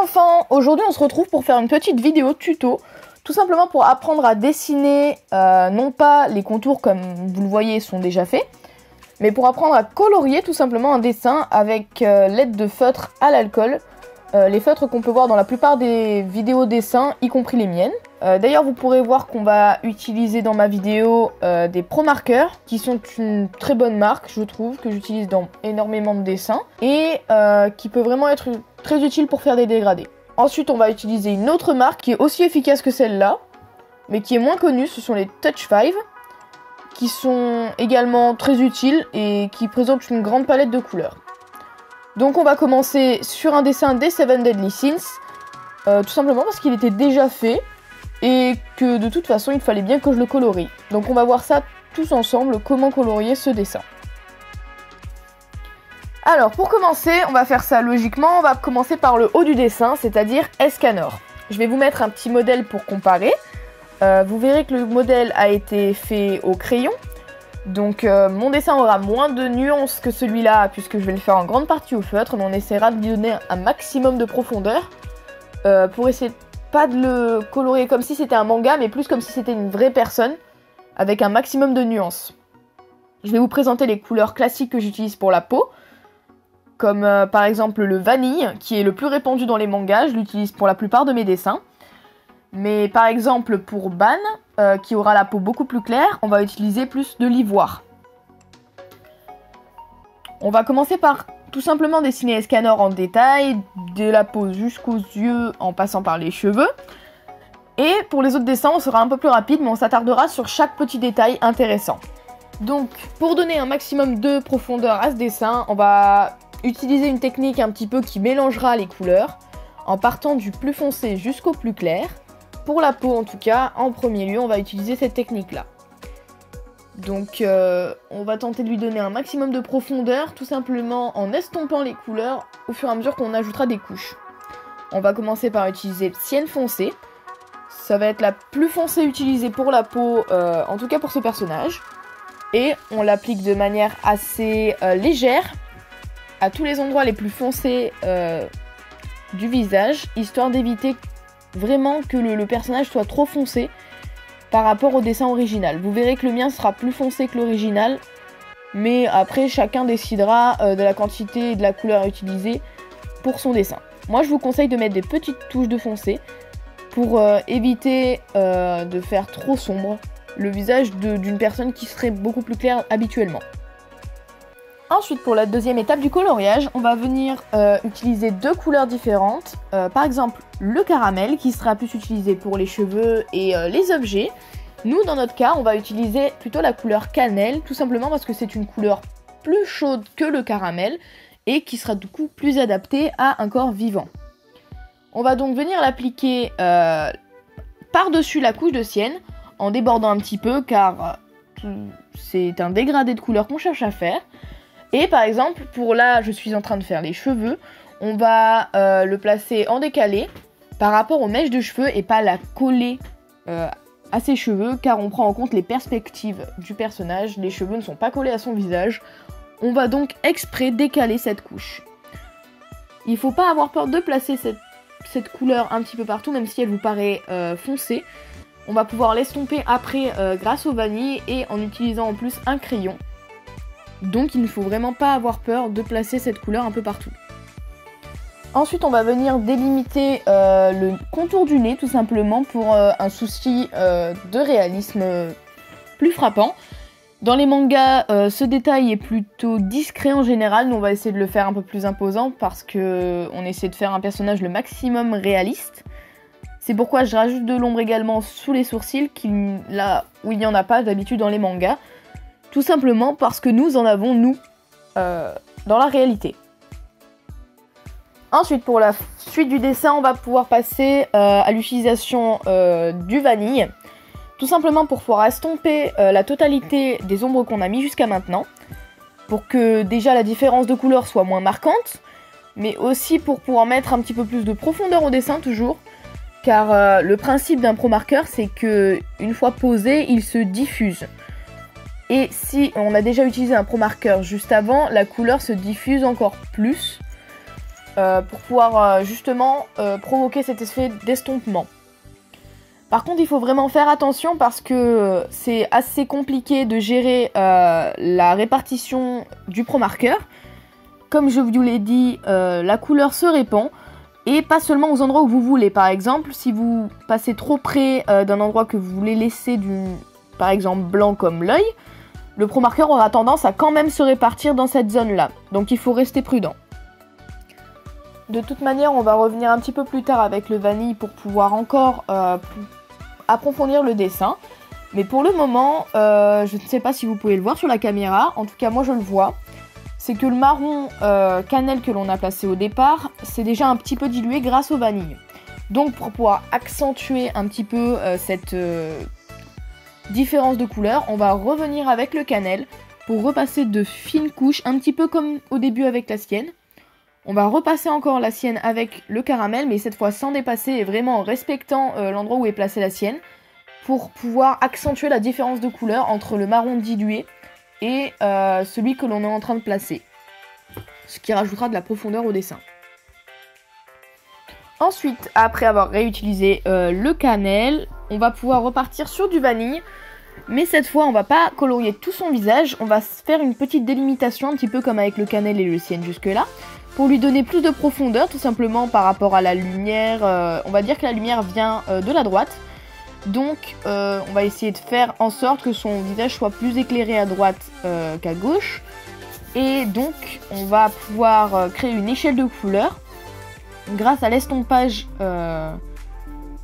enfants, aujourd'hui on se retrouve pour faire une petite vidéo tuto, tout simplement pour apprendre à dessiner, non pas les contours comme vous le voyez sont déjà faits, mais pour apprendre à colorier tout simplement un dessin avec l'aide de feutres à l'alcool, les feutres qu'on peut voir dans la plupart des vidéos dessins, y compris les miennes. D'ailleurs vous pourrez voir qu'on va utiliser dans ma vidéo des Pro Markers, qui sont une très bonne marque je trouve, que j'utilise dans énormément de dessins, et qui peut vraiment être très utile pour faire des dégradés. Ensuite on va utiliser une autre marque qui est aussi efficace que celle-là, mais qui est moins connue, ce sont les Touch 5, qui sont également très utiles et qui présentent une grande palette de couleurs. Donc on va commencer sur un dessin des 7 Deadly Sins, tout simplement parce qu'il était déjà fait et que de toute façon il fallait bien que je le colorie. Donc on va voir ça tous ensemble, comment colorier ce dessin. Alors pour commencer, on va faire ça logiquement, on va commencer par le haut du dessin, c'est-à-dire Escanor. Je vais vous mettre un petit modèle pour comparer. Vous verrez que le modèle a été fait au crayon. Donc mon dessin aura moins de nuances que celui-là puisque je vais le faire en grande partie au feutre, mais on essaiera de lui donner un maximum de profondeur pour essayer pas de le colorier comme si c'était un manga, mais plus comme si c'était une vraie personne avec un maximum de nuances. Je vais vous présenter les couleurs classiques que j'utilise pour la peau, comme par exemple le vanille qui est le plus répandu dans les mangas, je l'utilise pour la plupart de mes dessins. Mais par exemple pour Ban, qui aura la peau beaucoup plus claire, on va utiliser plus de l'ivoire. On va commencer par tout simplement dessiner Escanor en détail, de la peau jusqu'aux yeux en passant par les cheveux. Et pour les autres dessins, on sera un peu plus rapide, mais on s'attardera sur chaque petit détail intéressant. Donc pour donner un maximum de profondeur à ce dessin, on va utiliser une technique un petit peu qui mélangera les couleurs, en partant du plus foncé jusqu'au plus clair. Pour la peau en tout cas, en premier lieu, on va utiliser cette technique-là. Donc on va tenter de lui donner un maximum de profondeur, tout simplement en estompant les couleurs au fur et à mesure qu'on ajoutera des couches. On va commencer par utiliser le Sienne foncé. Ça va être la plus foncée utilisée pour la peau, en tout cas pour ce personnage. Et on l'applique de manière assez légère à tous les endroits les plus foncés du visage, histoire d'éviter vraiment que le personnage soit trop foncé par rapport au dessin original. Vous verrez que le mien sera plus foncé que l'original, mais après chacun décidera de la quantité et de la couleur utilisée pour son dessin. Moi je vous conseille de mettre des petites touches de foncé pour éviter de faire trop sombre le visage d'une personne qui serait beaucoup plus claire habituellement. Ensuite, pour la deuxième étape du coloriage, on va venir utiliser deux couleurs différentes. Par exemple, le caramel qui sera plus utilisé pour les cheveux et les objets. Nous, dans notre cas, on va utiliser plutôt la couleur cannelle, tout simplement parce que c'est une couleur plus chaude que le caramel et qui sera du coup plus adaptée à un corps vivant. On va donc venir l'appliquer par-dessus la couche de sienne, en débordant un petit peu car c'est un dégradé de couleur qu'on cherche à faire. Et par exemple, pour là, je suis en train de faire les cheveux, on va le placer en décalé par rapport aux mèches de cheveux et pas la coller à ses cheveux, car on prend en compte les perspectives du personnage. Les cheveux ne sont pas collés à son visage. On va donc exprès décaler cette couche. Il ne faut pas avoir peur de placer cette couleur un petit peu partout, même si elle vous paraît foncée. On va pouvoir l'estomper après grâce au vanille et en utilisant en plus un crayon. Donc il ne faut vraiment pas avoir peur de placer cette couleur un peu partout. Ensuite on va venir délimiter le contour du nez tout simplement pour un souci de réalisme plus frappant. Dans les mangas, ce détail est plutôt discret en général, nous on va essayer de le faire un peu plus imposant parce qu'on essaie de faire un personnage le maximum réaliste. C'est pourquoi je rajoute de l'ombre également sous les sourcils, là où il n'y en a pas d'habitude dans les mangas. Tout simplement parce que nous en avons, nous, dans la réalité. Ensuite, pour la suite du dessin, on va pouvoir passer à l'utilisation du vanille. Tout simplement pour pouvoir estomper la totalité des ombres qu'on a mis jusqu'à maintenant. Pour que déjà la différence de couleur soit moins marquante. Mais aussi pour pouvoir mettre un petit peu plus de profondeur au dessin toujours. Car le principe d'un Pro Marker, c'est que une fois posé, il se diffuse. Et si on a déjà utilisé un Pro Marker juste avant, la couleur se diffuse encore plus. pour pouvoir justement provoquer cet effet d'estompement. Par contre, il faut vraiment faire attention parce que c'est assez compliqué de gérer la répartition du Pro Marker. Comme je vous l'ai dit, la couleur se répand et pas seulement aux endroits où vous voulez. Par exemple, si vous passez trop près d'un endroit que vous voulez laisser par exemple blanc comme l'œil, le Pro Marker aura tendance à quand même se répartir dans cette zone-là. Donc il faut rester prudent. De toute manière, on va revenir un petit peu plus tard avec le vanille pour pouvoir encore approfondir le dessin. Mais pour le moment, je ne sais pas si vous pouvez le voir sur la caméra, en tout cas moi je le vois. C'est que le marron cannelle que l'on a placé au départ, c'est déjà un petit peu dilué grâce au vanille. Donc pour pouvoir accentuer un petit peu cette différence de couleur, on va revenir avec le cannelle pour repasser de fines couches, un petit peu comme au début avec la sienne. On va repasser encore la sienne avec le caramel, mais cette fois sans dépasser et vraiment en respectant l'endroit où est placée la sienne, pour pouvoir accentuer la différence de couleur entre le marron dilué et celui que l'on est en train de placer. Ce qui rajoutera de la profondeur au dessin. Ensuite, après avoir réutilisé le cannelle, on va pouvoir repartir sur du vanille. Mais cette fois, on va pas colorier tout son visage, on va faire une petite délimitation, un petit peu comme avec le cannelle et le sienne jusque-là, pour lui donner plus de profondeur, tout simplement par rapport à la lumière. On va dire que la lumière vient de la droite. Donc, on va essayer de faire en sorte que son visage soit plus éclairé à droite qu'à gauche. Et donc, on va pouvoir créer une échelle de couleurs grâce à l'estompage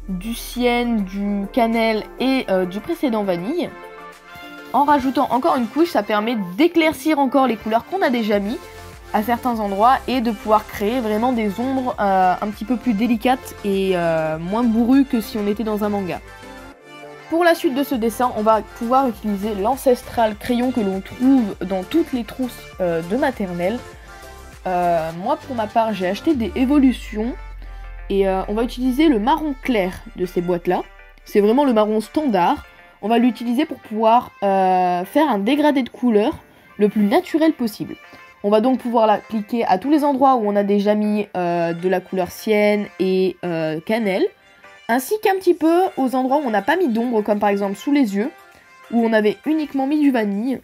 du sienne, du cannelle et du précédent vanille. En rajoutant encore une couche, ça permet d'éclaircir encore les couleurs qu'on a déjà mis à certains endroits et de pouvoir créer vraiment des ombres un petit peu plus délicates et moins bourrues que si on était dans un manga. Pour la suite de ce dessin, on va pouvoir utiliser l'ancestral crayon que l'on trouve dans toutes les trousses de maternelle. Moi pour ma part j'ai acheté des évolutions et on va utiliser le marron clair de ces boîtes là. C'est vraiment le marron standard. On va l'utiliser pour pouvoir faire un dégradé de couleur le plus naturel possible. On va donc pouvoir l'appliquer à tous les endroits où on a déjà mis de la couleur sienne et cannelle, ainsi qu'un petit peu aux endroits où on n'a pas mis d'ombre, comme par exemple sous les yeux, où on avait uniquement mis du vanille.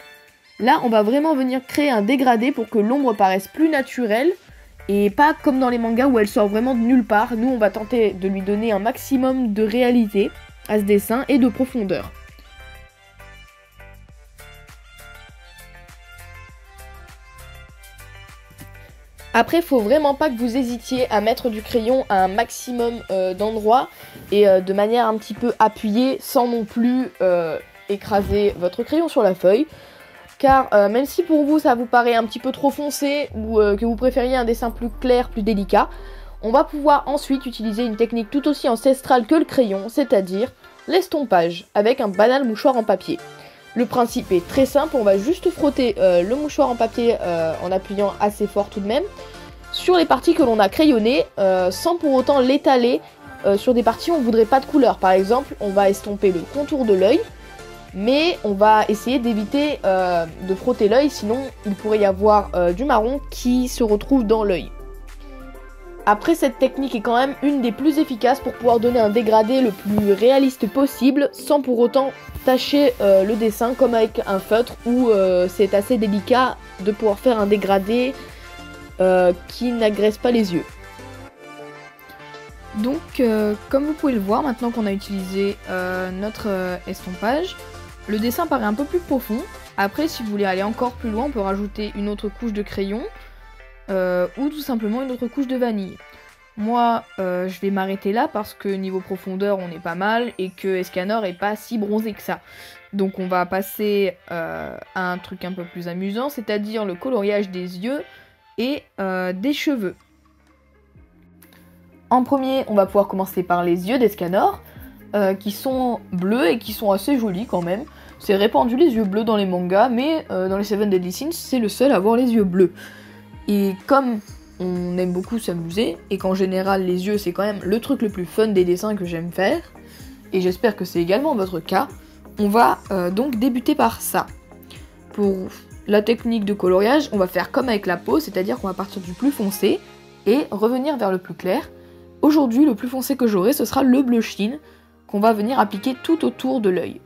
Là, on va vraiment venir créer un dégradé pour que l'ombre paraisse plus naturelle, et pas comme dans les mangas où elle sort vraiment de nulle part. Nous, on va tenter de lui donner un maximum de réalité à ce dessin et de profondeur. Après, faut vraiment pas que vous hésitiez à mettre du crayon à un maximum d'endroits et de manière un petit peu appuyée sans non plus écraser votre crayon sur la feuille. Car même si pour vous ça vous paraît un petit peu trop foncé ou que vous préfériez un dessin plus clair, plus délicat, on va pouvoir ensuite utiliser une technique tout aussi ancestrale que le crayon, c'est-à-dire l'estompage avec un banal mouchoir en papier. Le principe est très simple, on va juste frotter le mouchoir en papier en appuyant assez fort tout de même sur les parties que l'on a crayonnées sans pour autant l'étaler sur des parties où on ne voudrait pas de couleur. Par exemple, on va estomper le contour de l'œil, mais on va essayer d'éviter de frotter l'œil, sinon il pourrait y avoir du marron qui se retrouve dans l'œil. Après, cette technique est quand même une des plus efficaces pour pouvoir donner un dégradé le plus réaliste possible sans pour autant tacher le dessin comme avec un feutre où c'est assez délicat de pouvoir faire un dégradé qui n'agresse pas les yeux. Donc comme vous pouvez le voir, maintenant qu'on a utilisé notre estompage, le dessin paraît un peu plus profond. Après, si vous voulez aller encore plus loin, on peut rajouter une autre couche de crayon ou tout simplement une autre couche de vanille. Moi, je vais m'arrêter là parce que niveau profondeur, on est pas mal et que Escanor est pas si bronzé que ça. Donc on va passer à un truc un peu plus amusant, c'est-à-dire le coloriage des yeux et des cheveux. En premier, on va pouvoir commencer par les yeux d'Escanor, qui sont bleus et qui sont assez jolis quand même. C'est répandu les yeux bleus dans les mangas, mais dans les Seven Deadly Sins, c'est le seul à avoir les yeux bleus. Et comme on aime beaucoup s'amuser, et qu'en général les yeux c'est quand même le truc le plus fun des dessins que j'aime faire, et j'espère que c'est également votre cas, on va donc débuter par ça. Pour la technique de coloriage, on va faire comme avec la peau, c'est-à-dire qu'on va partir du plus foncé, et revenir vers le plus clair. Aujourd'hui, le plus foncé que j'aurai, ce sera le bleu Chine qu'on va venir appliquer tout autour de l'œil.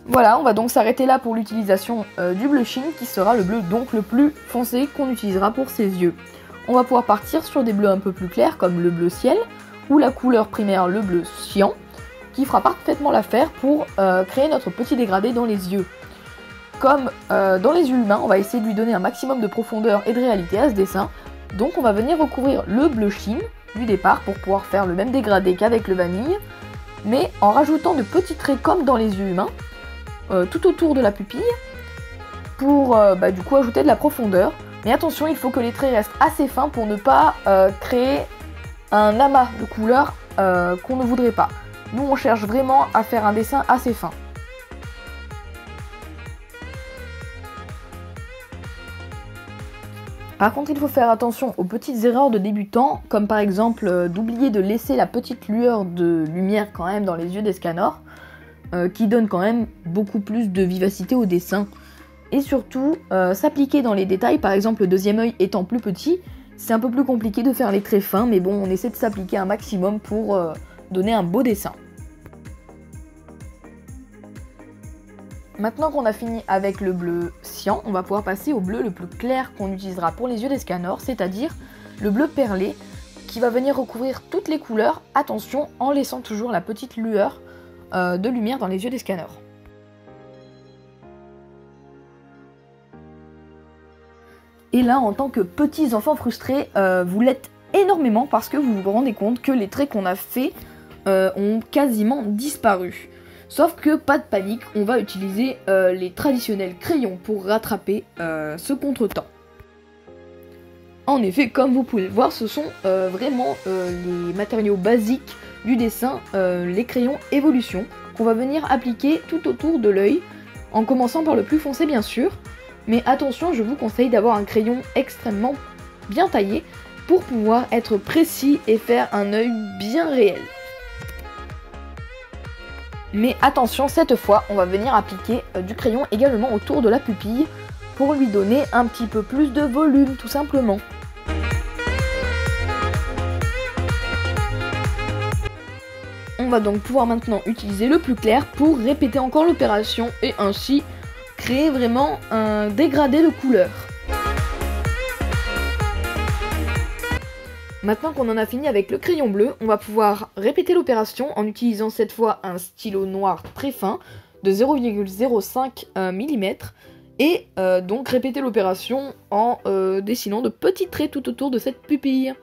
Voilà, on va donc s'arrêter là pour l'utilisation du bleu Chine, qui sera le bleu donc le plus foncé qu'on utilisera pour ses yeux. On va pouvoir partir sur des bleus un peu plus clairs, comme le bleu ciel, ou la couleur primaire, le bleu cyan, qui fera parfaitement l'affaire pour créer notre petit dégradé dans les yeux. Comme dans les yeux humains, on va essayer de lui donner un maximum de profondeur et de réalité à ce dessin, donc on va venir recouvrir le bleu Chine du départ pour pouvoir faire le même dégradé qu'avec le vanille, mais en rajoutant de petits traits comme dans les yeux humains, tout autour de la pupille, pour du coup ajouter de la profondeur. Mais attention, il faut que les traits restent assez fins pour ne pas créer un amas de couleurs qu'on ne voudrait pas. Nous on cherche vraiment à faire un dessin assez fin. Par contre, il faut faire attention aux petites erreurs de débutants, comme par exemple d'oublier de laisser la petite lueur de lumière quand même dans les yeux des Scanors, qui donne quand même beaucoup plus de vivacité au dessin. Et surtout, s'appliquer dans les détails, par exemple le deuxième œil étant plus petit, c'est un peu plus compliqué de faire les traits fins, mais bon, on essaie de s'appliquer un maximum pour donner un beau dessin. Maintenant qu'on a fini avec le bleu cyan, on va pouvoir passer au bleu le plus clair qu'on utilisera pour les yeux des Scanors, c'est-à-dire le bleu perlé, qui va venir recouvrir toutes les couleurs, attention, en laissant toujours la petite lueur de lumière dans les yeux des Scanors. Et là, en tant que petits enfants frustrés, vous l'êtes énormément parce que vous vous rendez compte que les traits qu'on a faits ont quasiment disparu. Sauf que pas de panique, on va utiliser les traditionnels crayons pour rattraper ce contretemps. En effet, comme vous pouvez le voir, ce sont vraiment les matériaux basiques du dessin, les crayons Evolution, qu'on va venir appliquer tout autour de l'œil, en commençant par le plus foncé bien sûr. Mais attention, je vous conseille d'avoir un crayon extrêmement bien taillé pour pouvoir être précis et faire un œil bien réel. Mais attention, cette fois, on va venir appliquer du crayon également autour de la pupille pour lui donner un petit peu plus de volume, tout simplement. On va donc pouvoir maintenant utiliser le plus clair pour répéter encore l'opération et ainsi créer vraiment un dégradé de couleurs. Maintenant qu'on en a fini avec le crayon bleu, on va pouvoir répéter l'opération en utilisant cette fois un stylo noir très fin de 0,05 mm et donc répéter l'opération en dessinant de petits traits tout autour de cette pupille.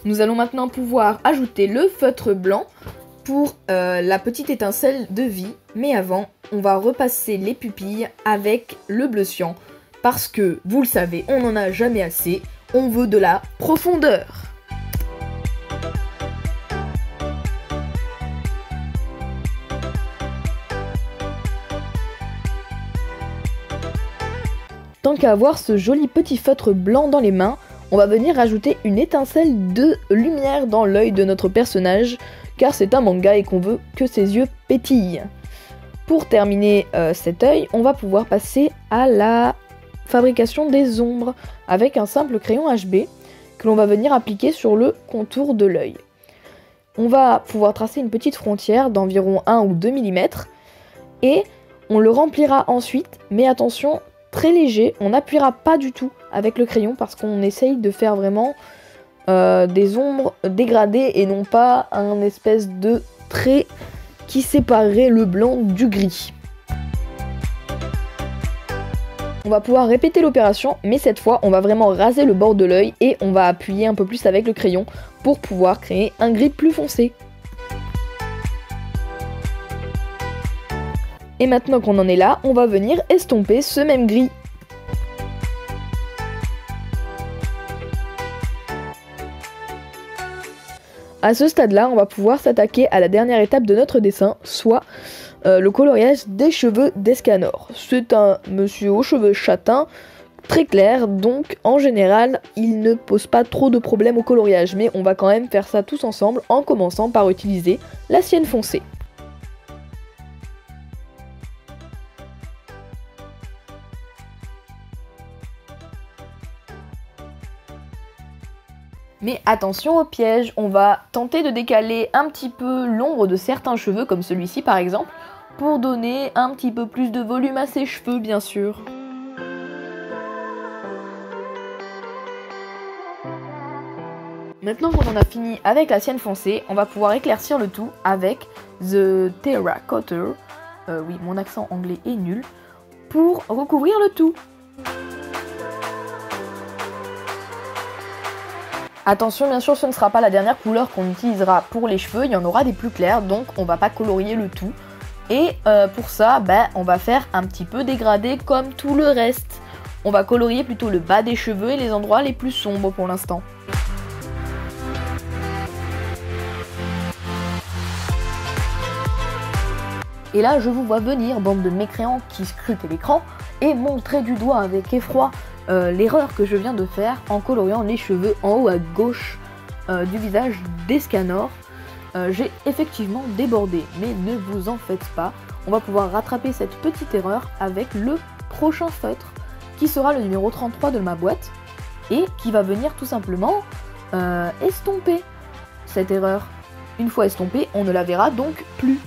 Nous allons maintenant pouvoir ajouter le feutre blanc pour la petite étincelle de vie, mais avant, on va repasser les pupilles avec le bleu cyan, parce que, vous le savez, on n'en a jamais assez, on veut de la profondeur. Tant qu'à avoir ce joli petit feutre blanc dans les mains, on va venir rajouter une étincelle de lumière dans l'œil de notre personnage, car c'est un manga et qu'on veut que ses yeux pétillent. Pour terminer cet œil, on va pouvoir passer à la fabrication des ombres avec un simple crayon HB que l'on va venir appliquer sur le contour de l'œil. On va pouvoir tracer une petite frontière d'environ 1 ou 2 mm et on le remplira ensuite, mais attention, très léger, on n'appuiera pas du tout avec le crayon parce qu'on essaye de faire vraiment des ombres dégradées et non pas un espèce de trait qui séparerait le blanc du gris. On va pouvoir répéter l'opération, mais cette fois on va vraiment raser le bord de l'œil et on va appuyer un peu plus avec le crayon pour pouvoir créer un gris plus foncé. Et maintenant qu'on en est là, on va venir estomper ce même gris. À ce stade-là, on va pouvoir s'attaquer à la dernière étape de notre dessin, soit le coloriage des cheveux des Scanors. C'est un monsieur aux cheveux châtains, très clair, donc en général, il ne pose pas trop de problèmes au coloriage, mais on va quand même faire ça tous ensemble en commençant par utiliser la sienne foncée. Mais attention au piège, on va tenter de décaler un petit peu l'ombre de certains cheveux, comme celui-ci par exemple, pour donner un petit peu plus de volume à ses cheveux bien sûr. Maintenant qu'on en a fini avec la sienne foncée, on va pouvoir éclaircir le tout avec The Terracotta, oui mon accent anglais est nul, pour recouvrir le tout. Attention, bien sûr, ce ne sera pas la dernière couleur qu'on utilisera pour les cheveux, il y en aura des plus clairs, donc on va pas colorier le tout. Et pour ça, on va faire un petit peu dégradé comme tout le reste. On va colorier plutôt le bas des cheveux et les endroits les plus sombres pour l'instant. Et là, je vous vois venir, bande de mécréants qui scrutent l'écran, et montrer du doigt avec effroi l'erreur que je viens de faire en coloriant les cheveux en haut à gauche du visage d'Escanor. J'ai effectivement débordé, mais ne vous en faites pas, on va pouvoir rattraper cette petite erreur avec le prochain feutre, qui sera le numéro 33 de ma boîte, et qui va venir tout simplement estomper cette erreur. Une fois estompée, on ne la verra donc plus.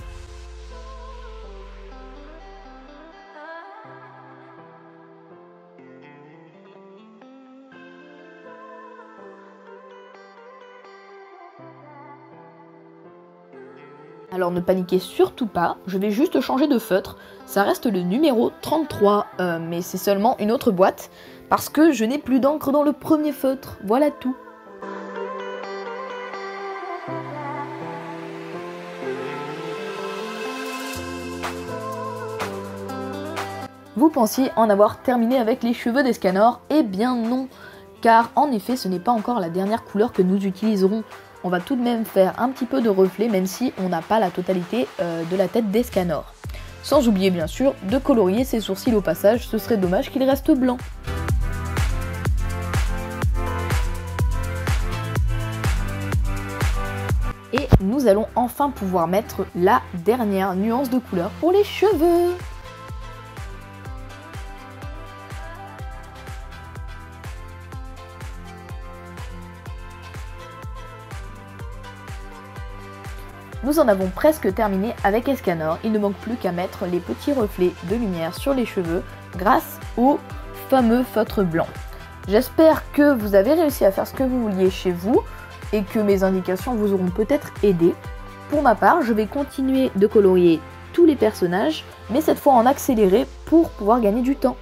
Alors ne paniquez surtout pas, je vais juste changer de feutre, ça reste le numéro 33, mais c'est seulement une autre boîte, parce que je n'ai plus d'encre dans le premier feutre, voilà tout. Vous pensiez en avoir terminé avec les cheveux d'Escanor? Eh bien non, car en effet ce n'est pas encore la dernière couleur que nous utiliserons. On va tout de même faire un petit peu de reflet, même si on n'a pas la totalité de la tête d'Escanor. Sans oublier bien sûr de colorier ses sourcils au passage, ce serait dommage qu'il reste blanc. Et nous allons enfin pouvoir mettre la dernière nuance de couleur pour les cheveux. Nous en avons presque terminé avec Escanor, il ne manque plus qu'à mettre les petits reflets de lumière sur les cheveux grâce au fameux feutre blanc. J'espère que vous avez réussi à faire ce que vous vouliez chez vous et que mes indications vous auront peut-être aidé. Pour ma part, je vais continuer de colorier tous les personnages, mais cette fois en accéléré pour pouvoir gagner du temps.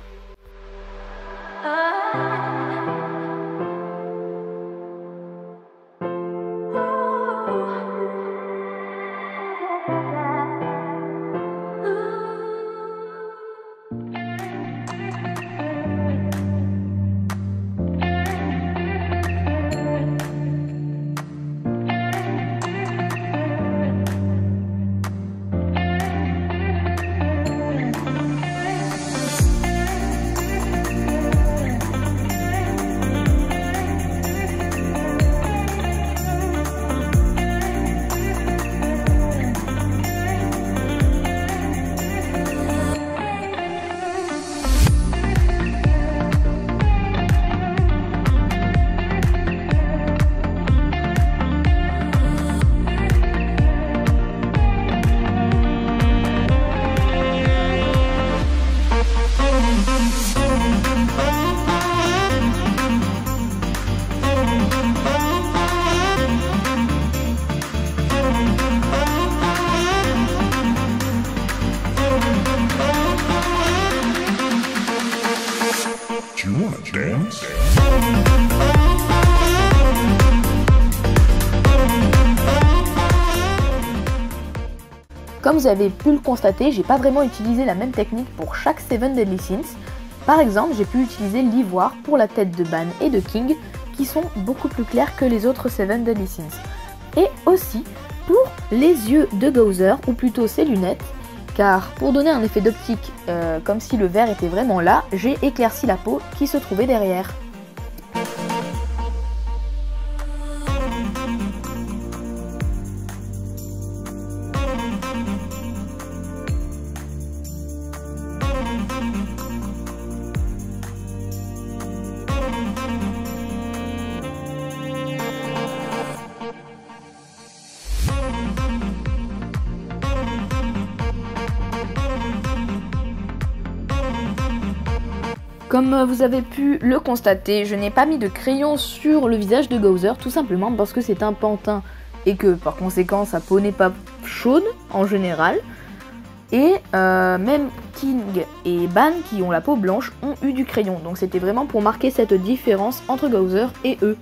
Comme vous avez pu le constater, j'ai pas vraiment utilisé la même technique pour chaque Seven Deadly Sins. Par exemple, j'ai pu utiliser l'ivoire pour la tête de Ban et de King, qui sont beaucoup plus clairs que les autres Seven Deadly Sins. Et aussi pour les yeux de Gowser, ou plutôt ses lunettes, car pour donner un effet d'optique comme si le verre était vraiment là, j'ai éclairci la peau qui se trouvait derrière. Comme vous avez pu le constater, je n'ai pas mis de crayon sur le visage de Gowser, tout simplement parce que c'est un pantin et que par conséquent sa peau n'est pas chaude en général. Et même King et Ban, qui ont la peau blanche, ont eu du crayon. Donc c'était vraiment pour marquer cette différence entre Gowser et eux.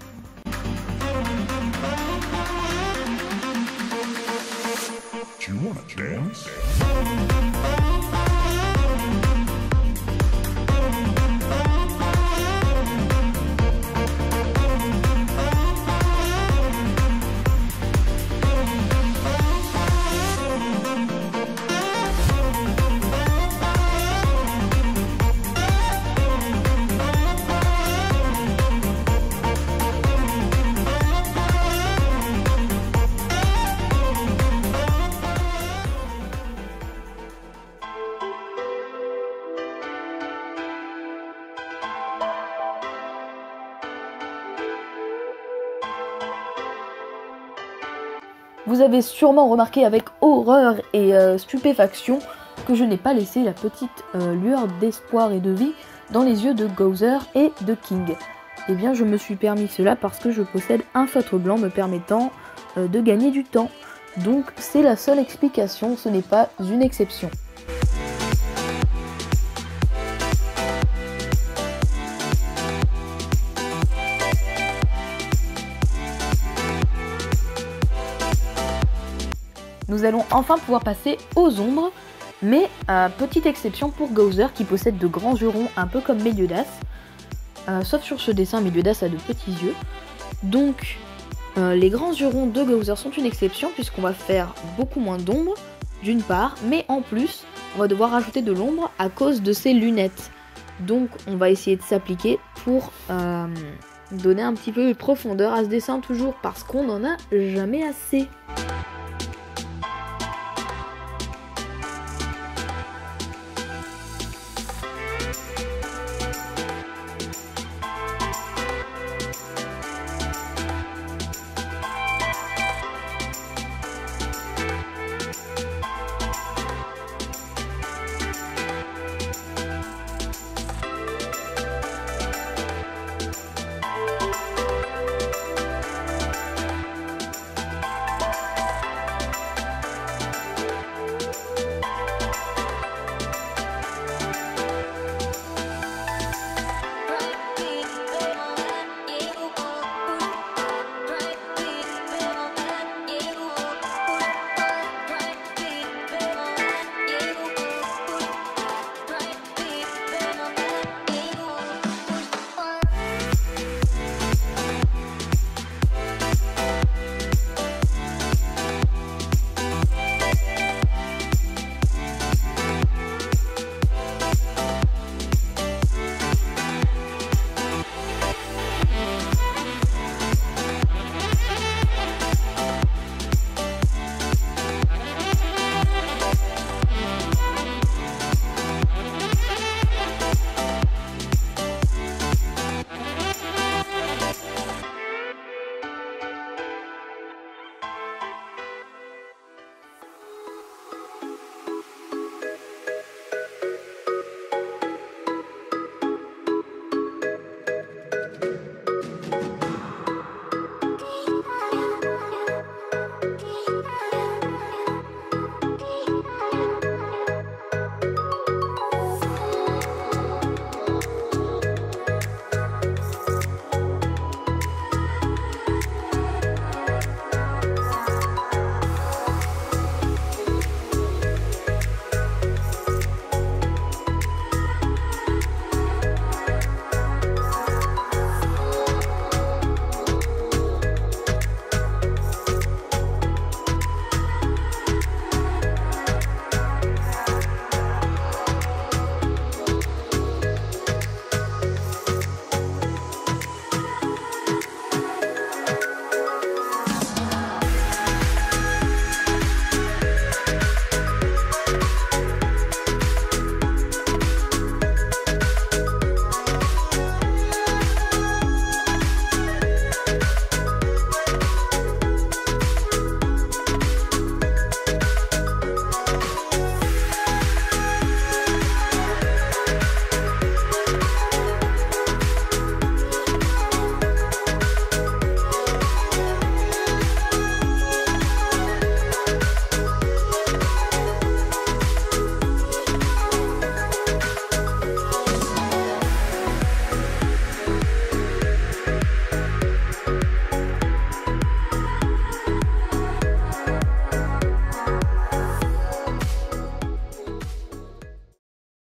Vous avez sûrement remarqué avec horreur et stupéfaction que je n'ai pas laissé la petite lueur d'espoir et de vie dans les yeux de Gowser et de King. Eh bien je me suis permis cela parce que je possède un feutre blanc me permettant de gagner du temps. Donc c'est la seule explication, ce n'est pas une exception. Nous allons enfin pouvoir passer aux ombres, mais petite exception pour Gowser qui possède de grands yeux ronds un peu comme Meliodas. Sauf sur ce dessin, Meliodas a de petits yeux. Donc les grands yeux ronds de Gowser sont une exception puisqu'on va faire beaucoup moins d'ombre d'une part, mais en plus on va devoir rajouter de l'ombre à cause de ses lunettes. Donc on va essayer de s'appliquer pour donner un petit peu de profondeur à ce dessin toujours parce qu'on n'en a jamais assez.